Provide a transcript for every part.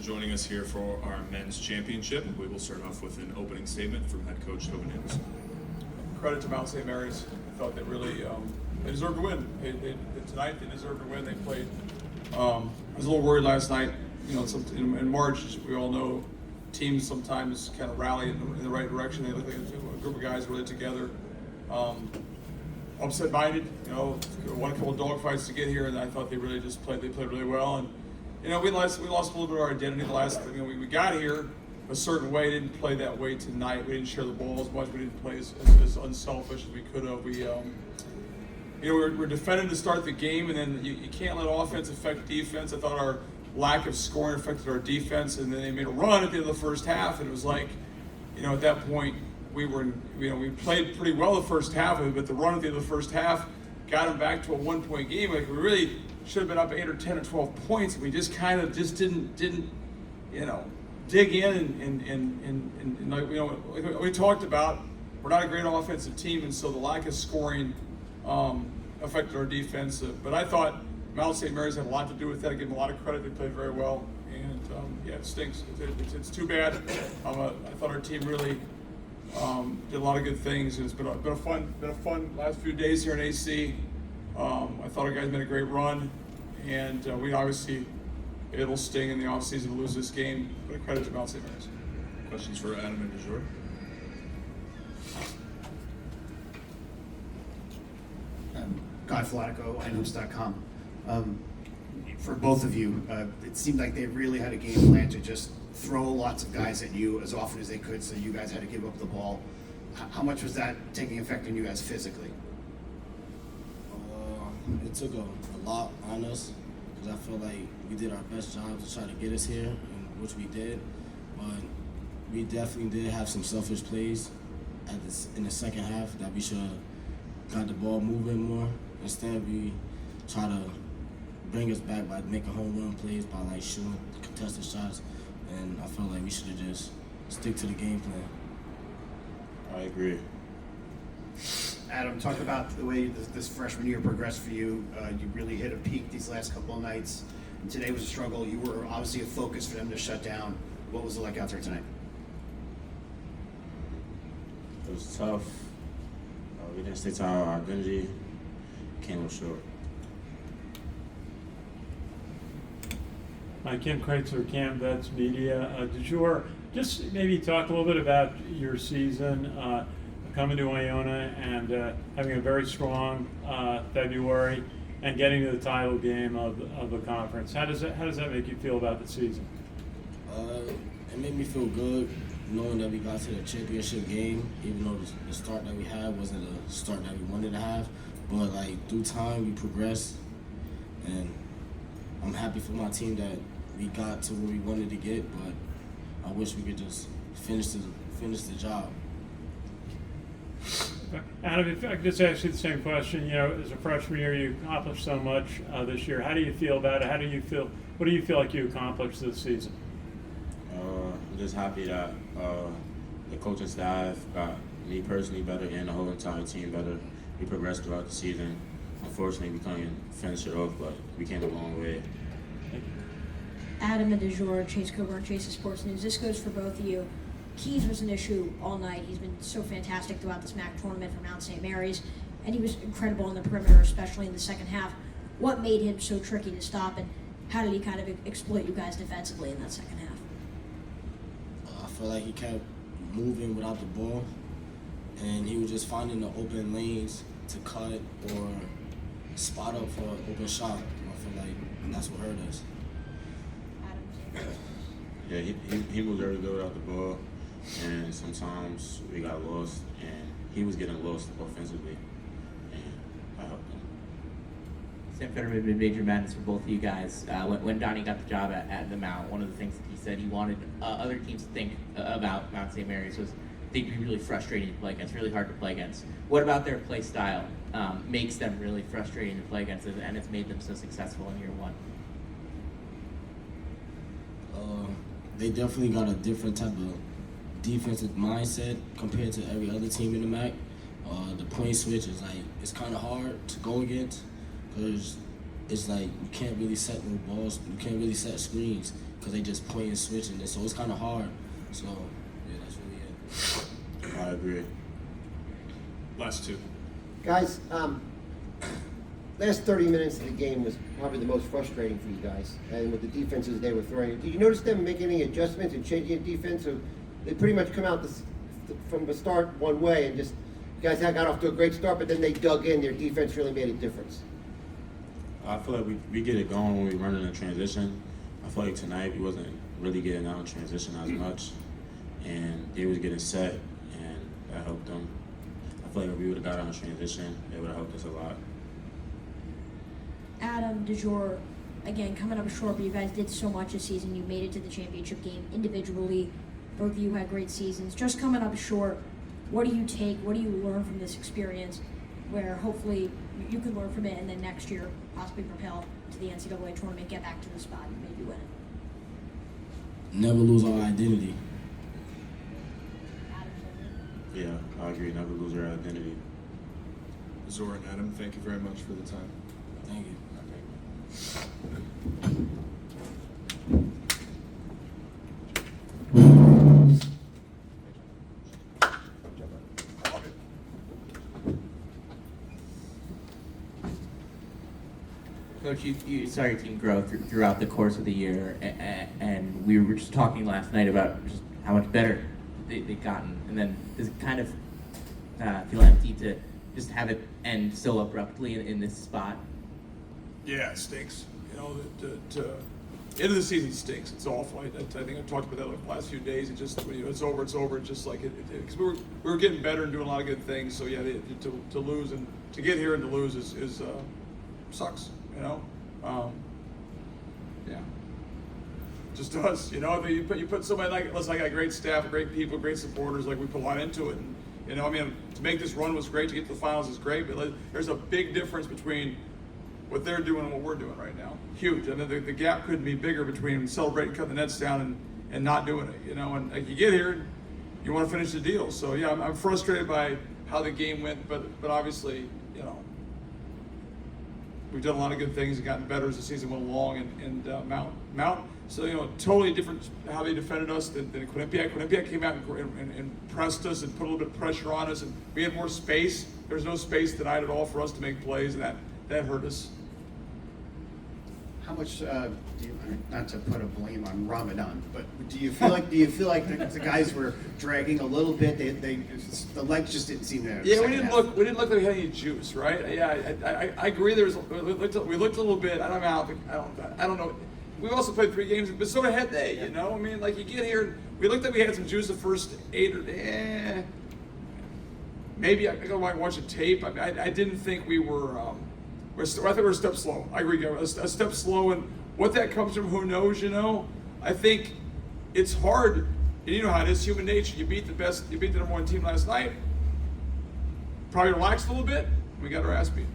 Joining us here for our men's championship. We will start off with an opening statement from head coach Tobin Anderson. Credit to Mount St. Mary's. I thought they really they deserved to win. Tonight they deserved to win. They played. I was a little worried last night. You know, in March, we all know teams sometimes kind of rally in the right direction. They look like a group of guys really together. Upset-minded, you know, won a couple of dogfights to get here, and I thought they really just played. They played really well, and you know, we lost a little bit of our identity the last. You know, we got here a certain way, didn't play that way tonight. We didn't share the ball as much. We didn't play as unselfish as we could have. We, you know, we're defending to start the game, and then you can't let offense affect defense. I thought our lack of scoring affected our defense, and then they made a run at the end of the first half, and it was like, you know, at that point we played pretty well the first half, but the run at the end of the first half got them back to a 1-point game. Like we really should have been up 8 or 10 or 12 points. We just kind of didn't you know, dig in and like, you know, like we talked about, we're not a great offensive team, and so the lack of scoring affected our defense. But I thought Mount St. Mary's had a lot to do with that. I give them a lot of credit. They played very well, and yeah, it stinks. It's too bad. I thought our team really did a lot of good things. It's been a fun last few days here in AC. I thought our guys made a great run, and we obviously, it'll sting in the offseason to lose this game, but a credit to Mount St. Mary's. Questions for Adam and Dejour? Guy Flatico, iNotes.com. For both of you, it seemed like they really had a game plan to just throw lots of guys at you as often as they could, so you guys had to give up the ball. How much was that taking effect on you guys physically? It took a lot on us, because I feel like we did our best job to try to get us here, which we did. But we definitely did have some selfish plays in the second half that we should have got the ball moving more. Instead, we try to bring us back by making home run plays, by like shooting contested shots, and I feel like we should have just stick to the game plan. I agree. Adam, talk about the way this freshman year progressed for you. You really hit a peak these last couple of nights, and today was a struggle. You were obviously a focus for them to shut down. What was it like out there tonight? It was tough. We didn't stick to our identity. Came up short. Kim Kreitzer, Cam Vets Media. Dejour, just maybe talk a little bit about your season coming to Iona and having a very strong February and getting to the title game of the conference. How does that make you feel about the season? It made me feel good knowing that we got to the championship game, even though the start that we had wasn't the start that we wanted to have. But like through time, we progressed, and I'm happy for my team that we got to where we wanted to get. But I wish we could just finish the job. Adam, if I could just ask you the same question, you know, as a freshman year, you accomplished so much this year. How do you feel about it? What do you feel like you accomplished this season? I'm just happy that the coaching staff got me personally better and the whole entire team better. We progressed throughout the season. Unfortunately, we couldn't finish it off, but we came a long way. Adam and Dejour, Chase Coburn, Chase's Sports News. This goes for both of you. Keys was an issue all night. He's been so fantastic throughout this MAAC tournament for Mount St. Mary's, and he was incredible on the perimeter, especially in the second half. What made him so tricky to stop, and how did he kind of exploit you guys defensively in that second half? I feel like he kept moving without the ball, and he was just finding the open lanes to cut or spot up for an open shot. I feel like that's what hurt us. Yeah, he moved very good without the ball, and sometimes we got lost, and he was getting lost offensively, and I helped him. Sam Fetterman, Major Madness for both of you guys. When Donnie got the job at the Mount, one of the things that he said he wanted other teams to think about Mount St. Mary's was they'd be really frustrating to play against, really hard to play against. What about their play style makes them really frustrating to play against, and it's made them so successful in year one? They definitely got a different type of defensive mindset compared to every other team in the MAAC. The point switch is like, it's kind of hard to go against because it's like you can't really set no balls, you can't really set screens. because they just point and switch, and so it's kind of hard. So yeah, that's really it. I agree. Last two. Guys, last 30 minutes of the game was probably the most frustrating for you guys, and with the defenses they were throwing. Did you notice them making any adjustments and changing the defense? Or they pretty much come out from the start one way, and just you guys got off to a great start, but then they dug in. Their defense really made a difference. I feel like we get it going when we run in a transition. I feel like tonight we wasn't really getting out in transition as much, and they was getting set, and that helped them. I feel like if we would have got out in transition, it would have helped us a lot. Adam, Dejour, again, coming up short, but you guys did so much this season. You made it to the championship game individually. Both of you had great seasons. Just coming up short, what do you take, what do you learn from this experience where hopefully you can learn from it and then next year possibly propel to the NCAA tournament, get back to the spot and maybe win it? Never lose our identity. Yeah, I agree. Never lose your identity. Zora and Adam, thank you very much for the time. Thank you. Coach, you saw your team grow throughout the course of the year, and we were just talking last night about just how much better they've gotten. And then does it kind of feel empty to just have it end so abruptly in this spot? Yeah, it stinks. You know, the end of the season stinks. It's awful. I think I talked about that like the last few days. It just when it's over, it's over. It's just like because we were getting better and doing a lot of good things. So yeah, to lose and to get here and to lose is sucks. You know, yeah, just does. You know, you put somebody like, listen, I got great staff, great people, great supporters. Like we put a lot into it, and you know, I mean, to make this run was great. To get to the finals is great, but there's a big difference between what they're doing and what we're doing right now. Huge. I mean, the gap couldn't be bigger between celebrating, cutting the nets down, and not doing it. You know, and like you get here, you want to finish the deal. So yeah, I'm frustrated by how the game went, but obviously, you know, we've done a lot of good things and gotten better as the season went along. And Mount. So you know, totally different how they defended us than Quinnipiac. Quinnipiac came out and pressed us and put a little bit of pressure on us, and we had more space. There was no space tonight at all for us to make plays, and that hurt us. How much do you, not to put a blame on Ramadan, but do you feel like the guys were dragging a little bit? The legs just didn't seem there. Yeah, we didn't look like we had any juice, right? Yeah, I agree. We looked a little bit. I don't know. We also played 3 games, but so had they. You know, I mean, like you get here, we looked like we had some juice the first 8 or maybe I go watch a tape. I mean, I didn't think we were. I think we're a step slow. I agree, a step slow, and what that comes from, who knows? You know, I think it's hard. And you know how it is, human nature. You beat the number 1 team last night. Probably relaxed a little bit. We got our ass beat.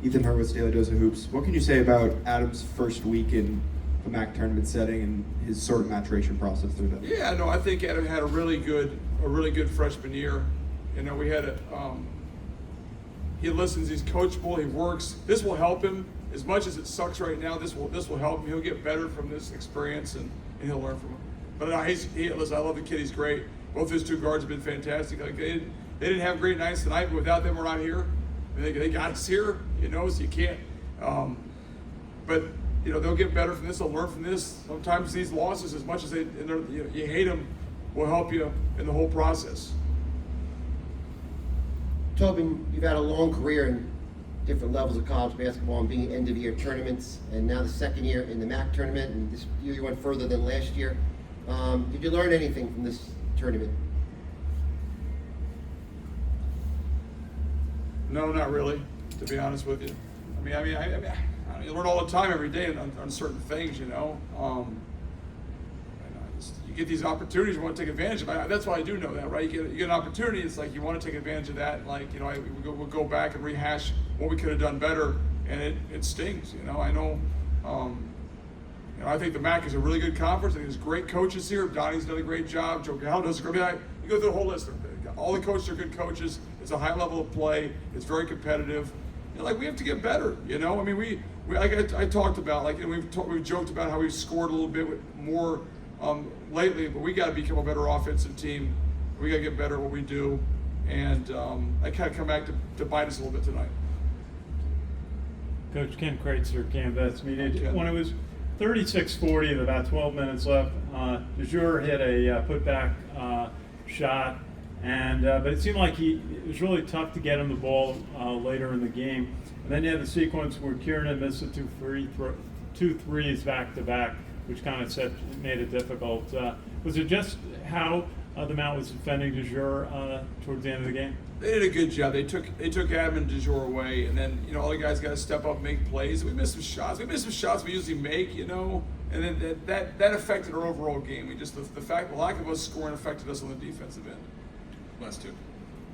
Ethan Hurwitz, Daily Dose of Hoops. What can you say about Adam's first week in the MAAC tournament setting and his sort of maturation process through that? Yeah, no, I think Adam had a really good freshman year. You know, we had he listens, he's coachable, he works. This will help him as much as it sucks right now. This will help him. He'll get better from this experience, and he'll learn from it. But listen, I love the kid. He's great. Both his 2 guards have been fantastic. Like they didn't have great nights tonight, but without them, we're not here. I mean, they got us here, you know, so you can't. But you know, they'll get better from this. They'll learn from this. Sometimes these losses, as much as you hate them, will help you in the whole process. Tobin, you've had a long career in different levels of college basketball and being end-of-year tournaments, and now the second year in the MAAC tournament, and this year you went further than last year. Did you learn anything from this tournament? No, not really, to be honest with you. I mean, you learn all the time, every day on certain things, you know. You get these opportunities, you want to take advantage of it. That's why I do know that, right? You get an opportunity, it's like you want to take advantage of that. Like, you know, we'll go back and rehash what we could have done better, and it stings, you know. I know, you know, I think the MAAC is a really good conference. I think there's great coaches here. Donnie's done a great job. Joe Gal does a great job. You go through the whole list. All the coaches are good coaches. It's a high level of play. It's very competitive. You know, like, we have to get better, you know. I mean, I talked about, like, and we've joked about how we've scored a little bit more lately, but we got to become a better offensive team. We got to get better at what we do, and I kind of come back to bite us a little bit tonight. Coach Ken Kreitzer, Canvas Media. Ken. When it was 36-40 with about 12 minutes left, Dejour hit a putback shot, and but it seemed like it was really tough to get him the ball later in the game. And then you had the sequence where Kieran missed the two threes back to back, which kind of made it difficult. Was it just how the Mount was defending Dejour towards the end of the game? They did a good job. They took Adam and Dejour away, and then all the guys got to step up, and make plays. We missed some shots. We usually make, and then that affected our overall game. We just the lack of us scoring affected us on the defensive end. Last two.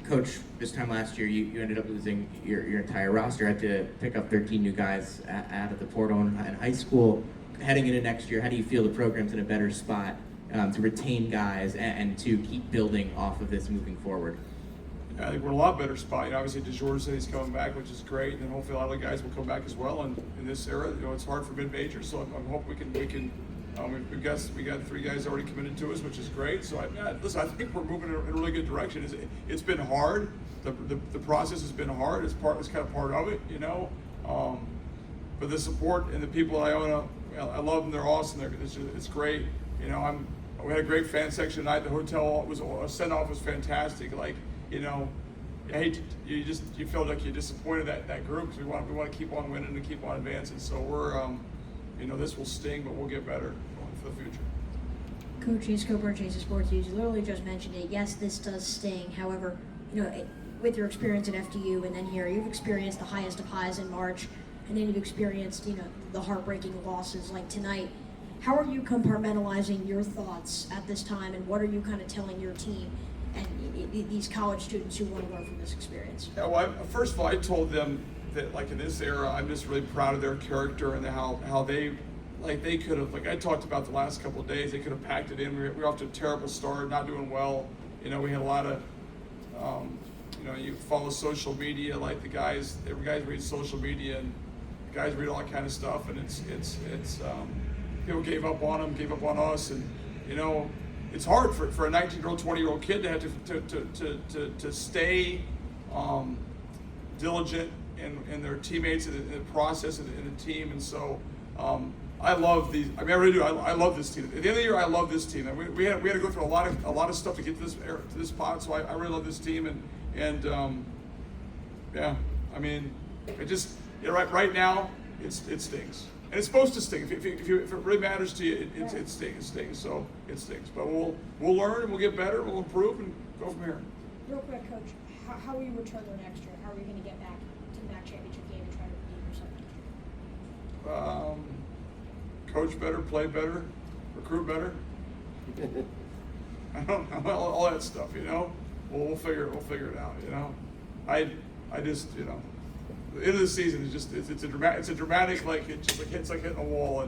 Coach, this time last year, you ended up losing your entire roster. Had to pick up 13 new guys out of the portal in high school. Heading into next year, how do you feel the program's in a better spot to retain guys and to keep building off of this moving forward? I think we're in a lot better spot. Obviously, Dejour said he's coming back, which is great, and hopefully a lot of the guys will come back as well. And in this era, it's hard for mid-majors, so I'm hoping we can. We got 3 guys already committed to us, which is great. So listen, I think we're moving in a really good direction. It's been hard. The process has been hard. It's kind of part of it, But the support and the people at Iona, I love them. They're awesome. It's great. We had a great fan section tonight. The hotel send off was fantastic. I hate you feel like you're disappointed that group because we want to keep on winning and keep on advancing. So we're this will sting, but we'll get better for the future. Coach Chase Coburn, Chase Sports News, you literally just mentioned it. Yes, this does sting. However, with your experience at FDU and then here, you've experienced the highest of highs in March, and then you've experienced, the heartbreaking losses like tonight. How are you compartmentalizing your thoughts at this time, and what are you kind of telling your team and these college students who want to learn from this experience? Yeah, well, first of all, I told them that, like, in this era, I'm just really proud of their character and how they could have, I talked about the last couple of days, they could have packed it in. We were off to a terrible start, not doing well. We had a lot of, you follow social media, like the guys read social media, and the guys read all that kind of stuff, and it's people gave up on them, gave up on us, and it's hard for a 19-year-old, 20-year-old kid to have to stay diligent in their teammates and the process and the team, and so I love these. I really do. I love this team. At the end of the year, I love this team. We had to go through a lot of stuff to get to this spot. So I really love this team, and right now it stings. And it's supposed to sting. If it really matters to you, it stings. So it stings. But we'll learn and we'll get better. We'll improve and go from here. Real quick, Coach, how will you return there next year? How are you going to get back to the MAAC championship game and try to redeem yourself? Coach better, play better, recruit better. I don't know, all that stuff. We'll figure it out. I just the end of the season is just it's a dramatic it's like hitting a wall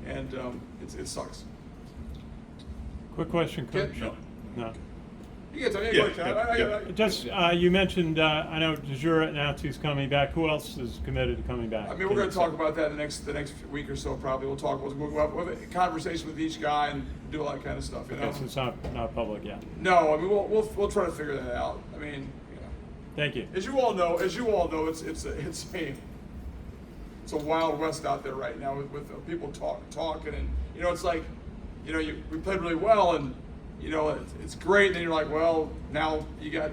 and it sucks. Quick question, Coach. Yeah, No. You can tell me. Just you mentioned I know Dejour announced he's coming back. Who else is committed to coming back? We're going to talk about that the next week or so. Probably we'll have a conversation with each guy and do all that kind of stuff. Okay, so it's not public yet. No, we'll try to figure that out. Thank you. As you all know, it's a wild west out there right now with people talking, and it's like, we played really well, and it's great. And then you're like, well, now you got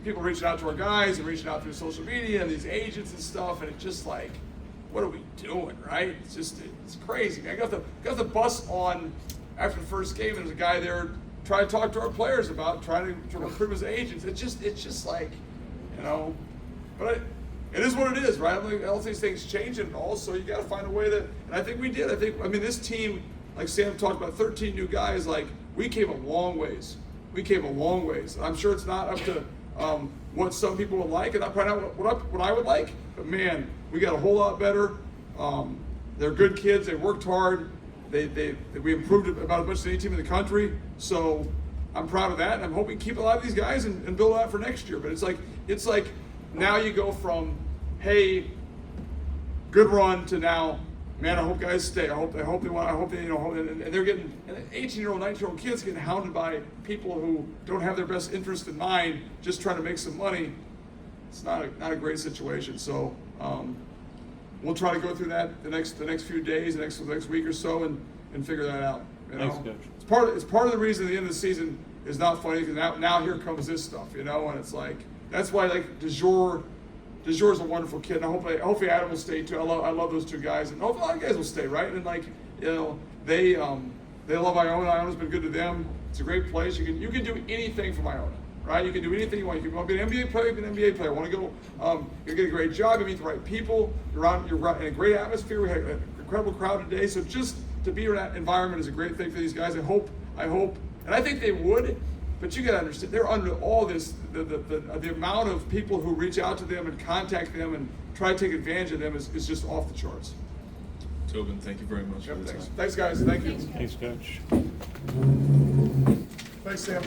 people reaching out to our guys and reaching out through social media and these agents and stuff, and it's just like, what are we doing, right? It's crazy. I got the bus on after the first game, and there's a guy there trying to talk to our players about trying to recruit as agents. It's just like. But it is what it is, right? All these things change, and also you got to find a way and I think we did. This team, like Sam talked about, 13 new guys. We came a long ways. I'm sure it's not up to what some people would like, and I probably not what I would like. But man, we got a whole lot better. They're good kids. They worked hard. We improved about as much as any team in the country. So I'm proud of that, and I'm hoping to keep a lot of these guys and build out for next year. But it's like now you go from, hey, good run to now. Man, I hope guys stay. I hope they and they're getting, and 18-year-old, 19-year-old kids getting hounded by people who don't have their best interest in mind, just trying to make some money. It's not a great situation. So we'll try to go through that the next few days, the next week or so, and figure that out. You know? Thanks, Coach. It's part of the reason the end of the season is not funny, because now here comes this stuff, you know, and it's like, that's why, like, Dejour's a wonderful kid, and hopefully Adam will stay too. I love those two guys, and hopefully other guys will stay, right? And like, you know, they love Iona. Iona's been good to them. It's a great place. You can do anything from Iona, right? You can do anything you want. You want to be an NBA player, you can be an NBA player. Want to go, you get a great job, you meet the right people, you're in a great atmosphere. We had an incredible crowd today, so just to be in that environment is a great thing for these guys. I hope, and I think they would. But you gotta understand, they're under all this, the amount of people who reach out to them and contact them and try to take advantage of them is just off the charts. Tobin, thank you very much for the time. Thanks guys, thank you. Thanks, Coach. Thanks Sam.